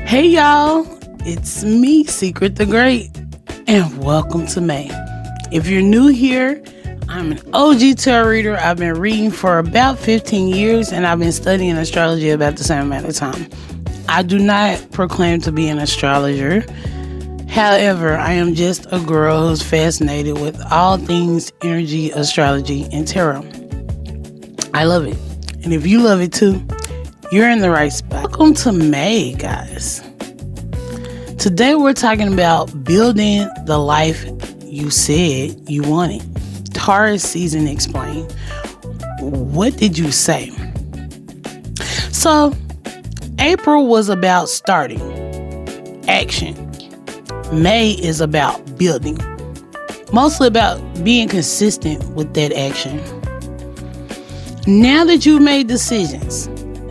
Hey y'all, it's me, Secret the Great, and welcome to May. If you're new here, I'm an OG tarot reader. I've been reading for about 15 years and I've been studying astrology about the same amount of time. I do not proclaim to be an astrologer. However, I am just a girl who's fascinated with all things energy, astrology, and tarot. I love it. And if you love it too, you're in the right spot. Welcome to May, guys. Today we're talking about building the life you said you wanted. Taurus season explained. What did you say? So, April was about starting, action. May is about building, mostly about being consistent with that action. Now that you've made decisions,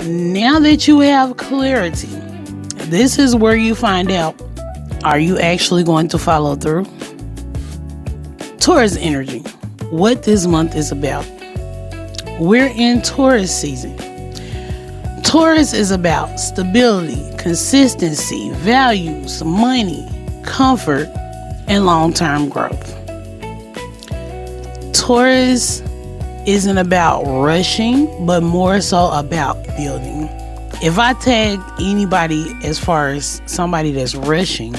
now that you have clarity, this is where you find out, are you actually going to follow through? Taurus energy, what this month is about. We're in Taurus season. Taurus is about stability, consistency, values, money, comfort, and long-term growth. Taurus isn't about rushing, but more so about building. If I tag anybody as far as somebody that's rushing,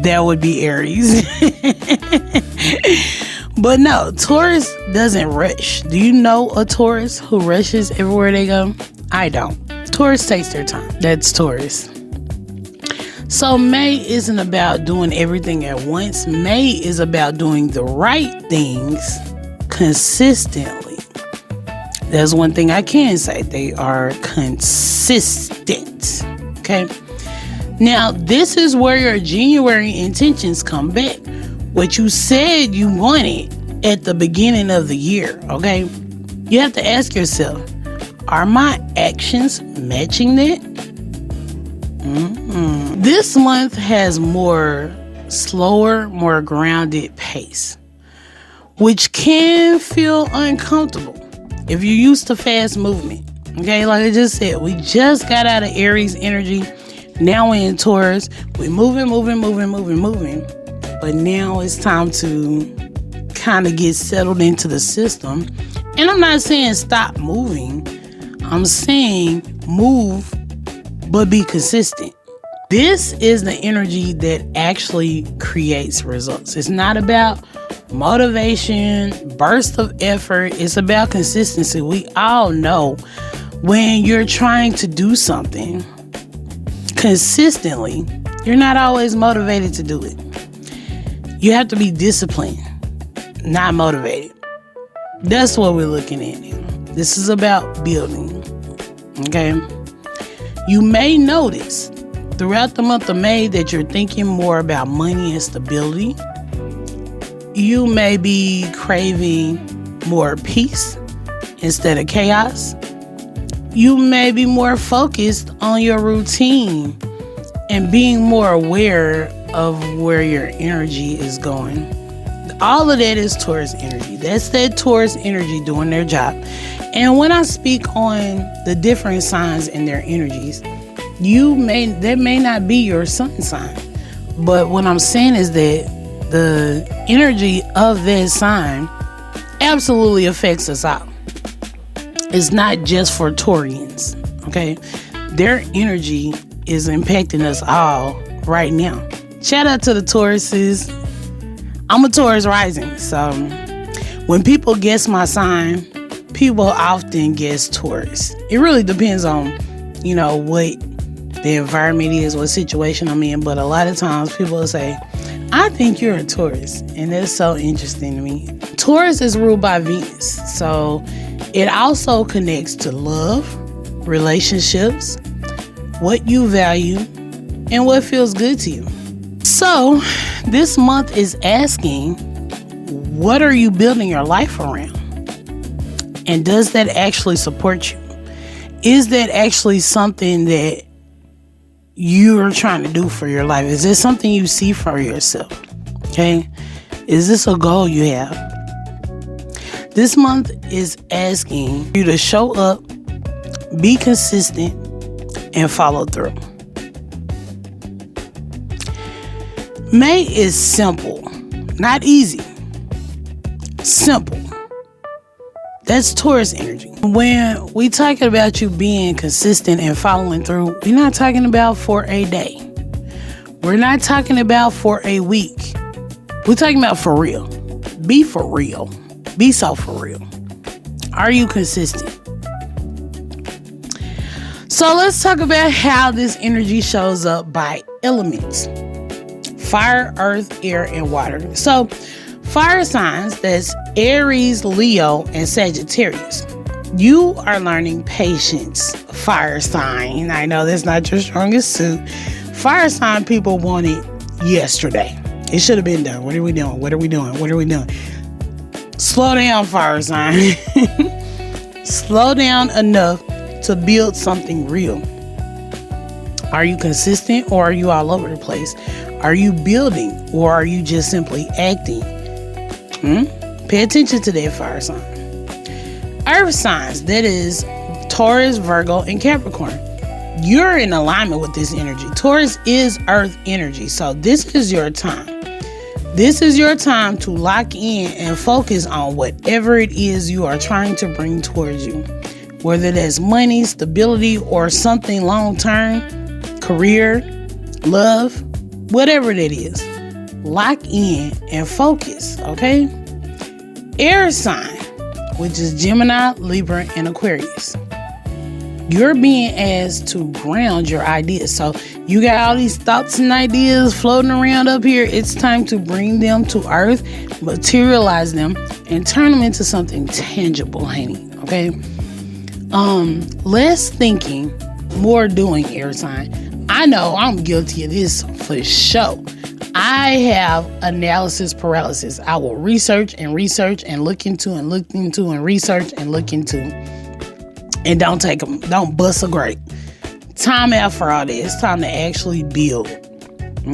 that would be Aries. But no, Taurus doesn't rush. Do you know a Taurus who rushes everywhere they go? I don't. Taurus takes their time. That's Taurus. So May isn't about doing everything at once. May is about doing the right things consistently. There's one thing I can say. They are consistent. Okay? Now, this is where your January intentions come back. What you said you wanted at the beginning of the year. Okay? You have to ask yourself, are my actions matching that? This month has more slower, more grounded pace, which can feel uncomfortable if you're used to fast movement. Okay, like I just said, we just got out of Aries energy. Now we're in Taurus. We're moving. But now it's time to kind of get settled into the system. And I'm not saying stop moving. I'm saying move, but be consistent. This is the energy that actually creates results. It's not about motivation, burst of effort. It's about consistency. We all know when you're trying to do something consistently, you're not always motivated to do it. You have to be disciplined, not motivated. That's what we're looking at now. This is about building. Okay? You may notice throughout the month of May that you're thinking more about money and stability. You may be craving more peace instead of chaos. You may be more focused on your routine and being more aware of where your energy is going. All of that is Taurus energy. That's that Taurus energy doing their job. And when I speak on the different signs and their energies, that may not be your sun sign. But what I'm saying is that the energy of that sign absolutely affects us all. It's not just for Taurians, okay? Their energy is impacting us all right now. Shout out to the Tauruses. I'm a Taurus rising, so when people guess my sign, people often guess Taurus. It really depends on, what the environment is, what situation I'm in, but a lot of times people will say, I think you're a Taurus, and that's so interesting to me. Taurus is ruled by Venus, so it also connects to love, relationships, what you value, and what feels good to you. So, this month is asking, what are you building your life around? And does that actually support you? Is that actually something that you're trying to do for your life? Is this something you see for yourself? Okay? Is this a goal you have? This month is asking you to show up, be consistent, and follow through. May is simple, not easy. Simple. That's Taurus energy. When we talking about you being consistent and following through, we're not talking about for a day. We're not talking about for a week. We're talking about for real. Be for real. Be so for real. Are you consistent? So let's talk about how this energy shows up by elements. Fire, earth, air, and water. So fire signs, that's Aries, Leo, and Sagittarius. You are learning patience, fire sign. I know that's not your strongest suit. Fire sign people want it yesterday. It should have been done. What are we doing? What are we doing? What are we doing? Slow down, fire sign. Slow down enough to build something real. Are you consistent or are you all over the place? Are you building or are you just simply acting? Pay attention to that, fire sign. Earth signs, that is Taurus, Virgo, and Capricorn. You're in alignment with this energy. Taurus is earth energy. So this is your time. This is your time to lock in and focus on whatever it is you are trying to bring towards you. Whether that's money, stability, or something long-term, career, love, whatever that is. Lock in and focus, okay? Air sign, which is Gemini, Libra, and Aquarius. You're being asked to ground your ideas. So you got all these thoughts and ideas floating around up here. It's time to bring them to earth, materialize them, and turn them into something tangible, honey, okay? Less thinking, more doing, air sign. I know I'm guilty of this for sure. I have analysis paralysis. I will research and look into and research and look into, and don't bust a grape. Time out for all this. It's time to actually build.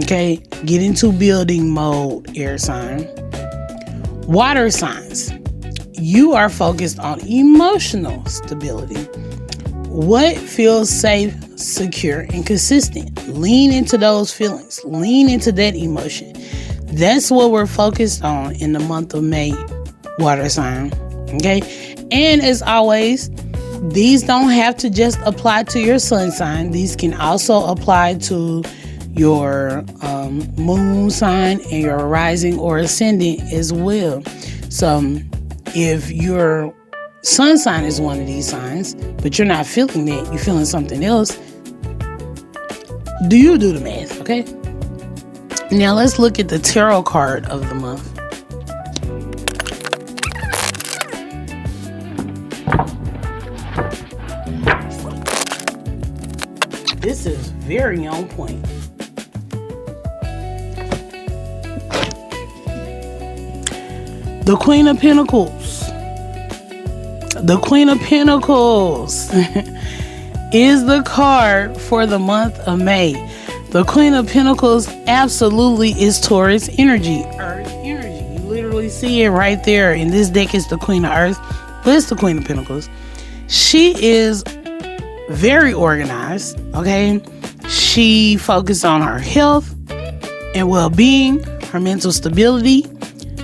Okay? Get into building mode, air sign. Water signs. You are focused on emotional stability. What feels safe, secure, and consistent? Lean into those feelings. Lean into that emotion. That's what we're focused on in the month of May, water sign. Okay? And as always, these don't have to just apply to your sun sign. These can also apply to your moon sign and your rising or ascendant as well. So if your sun sign is one of these signs, but you're not feeling that, you're feeling something else, do the math, okay? Now let's look at the tarot card of the month. This is very on point. The Queen of Pentacles. The Queen of Pentacles is the card for the month of May. The Queen of Pentacles absolutely is Taurus energy, earth energy. You literally see it right there. In this deck, it's the Queen of Earth, but it's the Queen of Pentacles. She is very organized, okay? She focuses on her health and well-being, her mental stability.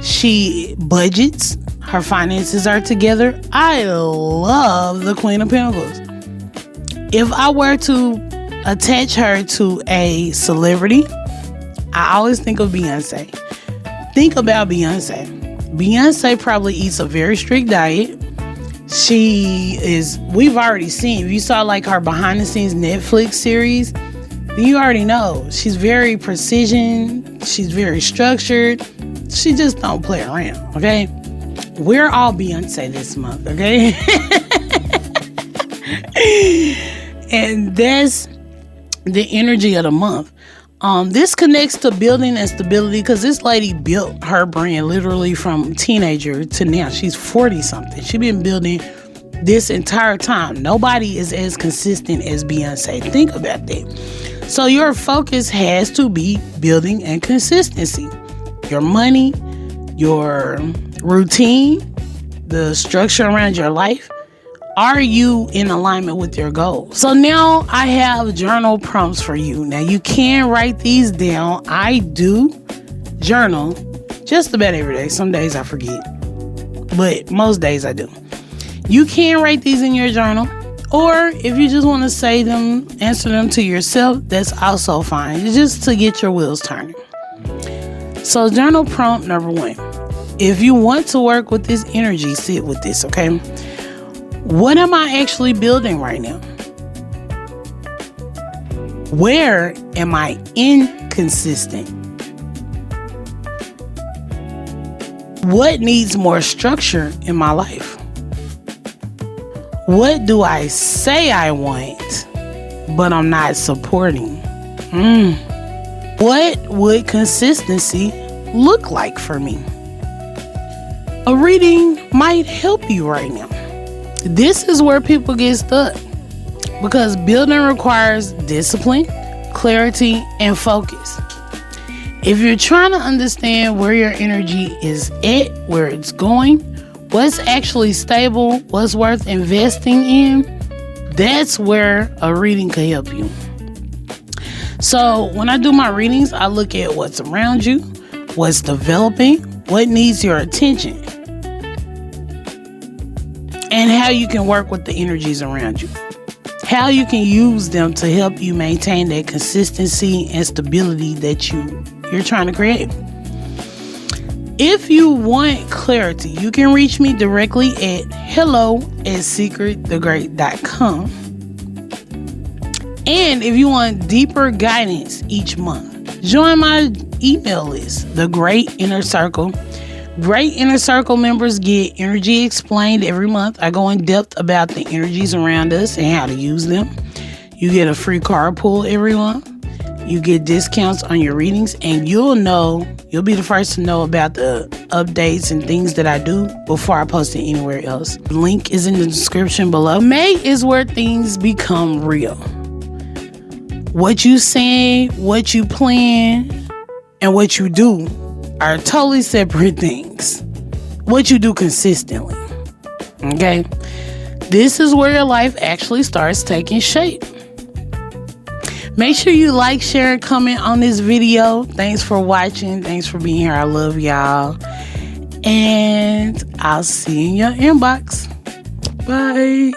She budgets. Her finances are together. I love the Queen of Pentacles. If I were to attach her to a celebrity, I always think of Beyonce. Think about Beyonce. Beyonce probably eats a very strict diet. We've already seen, if you saw like her behind the scenes Netflix series, then you already know. She's very precision. She's very structured. She just don't play around, okay? We're all Beyonce this month, okay? And that's the energy of the month. This connects to building and stability because this lady built her brand literally from teenager to now. She's 40 something. She's been building this entire time. Nobody is as consistent as Beyonce. Think about that. So your focus has to be building and consistency. Your money, your routine, the structure around your life. Are you in alignment with your goals? So now I have journal prompts for you. Now you can write these down. I do. journal just about every day. Some days I forget, but most days I do. You can write these in your journal, or if you just want to say them, answer them to yourself, that's also fine. It's just to get your wheels turning. So journal prompt number 1. If you want to work with this energy, sit with this, okay? What am I actually building right now? Where am I inconsistent? What needs more structure in my life? What do I say I want, but I'm not supporting? What would consistency look like for me? A reading might help you right now. This is where people get stuck, because building requires discipline, clarity, and focus. If you're trying to understand where your energy is at, where it's going, what's actually stable, what's worth investing in, that's where a reading can help you. So when I do my readings, I look at what's around you, what's developing, what needs your attention, and how you can work with the energies around you. How you can use them to help you maintain that consistency and stability that you're trying to create. If you want clarity, you can reach me directly at hello@secretthegreat.com. And if you want deeper guidance each month, join my email list, The Great Inner Circle. Great Inner Circle members get energy explained every month. I go in depth about the energies around us and how to use them. You get a free card pull every month. You get discounts on your readings, and you'll be the first to know about the updates and things that I do before I post it anywhere else. The link is in the description below. May is where things become real. What you say, what you plan, and what you do are totally separate things. What you do consistently. Okay? This is where your life actually starts taking shape. Make sure you like, share, and comment on this video. Thanks for watching. Thanks for being here. I love y'all. And I'll see you in your inbox. Bye.